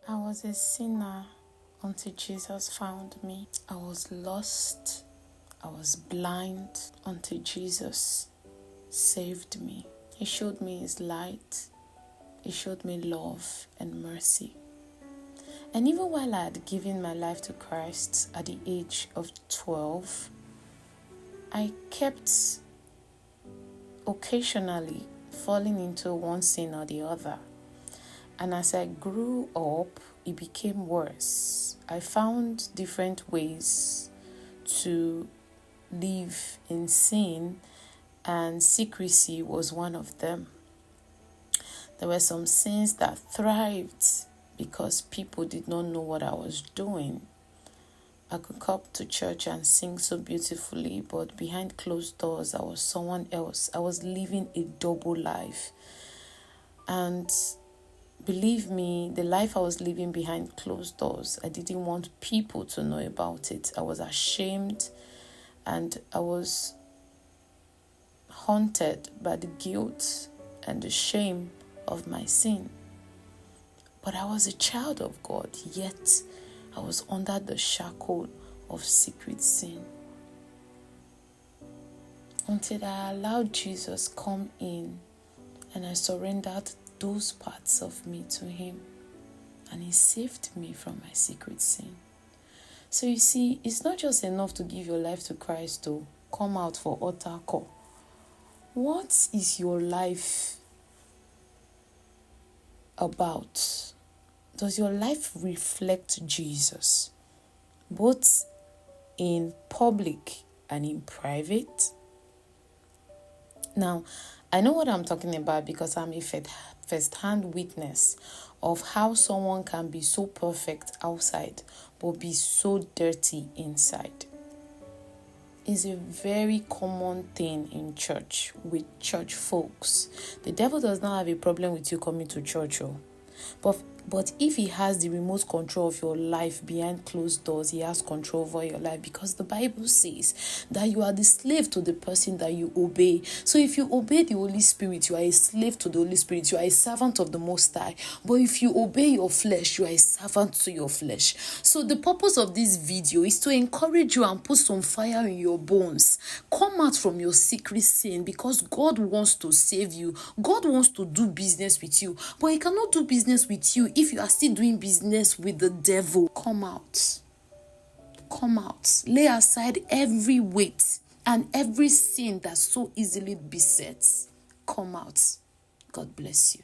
I was a sinner until Jesus found me. I was lost. I was blind until Jesus saved me. He showed me his light. He showed me love and mercy. And even while I had given my life to Christ at the age of 12, I kept occasionally falling into one sin or the other. And as I grew up, it became worse. I found different ways to live in sin, and secrecy was one of them. There were some sins that thrived because people did not know what I was doing. I could come to church and sing so beautifully, but behind closed doors, I was someone else. I was living a double life. And believe me, the life I was living behind closed doors, I didn't want people to know about it. I was ashamed, and I was haunted by the guilt and the shame of my sin. But I was a child of God, yet I was under the shackle of secret sin. Until I allowed Jesus come in and I surrendered those parts of me to him, and he saved me from my secret sin. So you see, it's not just enough to give your life to Christ to come out for altar call. What is your life about? Does your life reflect Jesus, both in public and in private? Now, I know what I'm talking about because I'm a first-hand witness of how someone can be so perfect outside but be so dirty inside. It's a very common thing in church with church folks. The devil does not have a problem with you coming to church, but if he has the remote control of your life behind closed doors, he has control over your life, because the Bible says that you are the slave to the person that you obey. So if you obey the Holy Spirit, you are a slave to the Holy Spirit. You are a servant of the Most High. But if you obey your flesh, you are a servant to your flesh. So the purpose of this video is to encourage you and put some fire in your bones. Come out from your secret sin, because God wants to save you. God wants to do business with you. But he cannot do business with you if you are still doing business with the devil. Come out. Come out. Lay aside every weight and every sin that so easily besets. Come out. God bless you.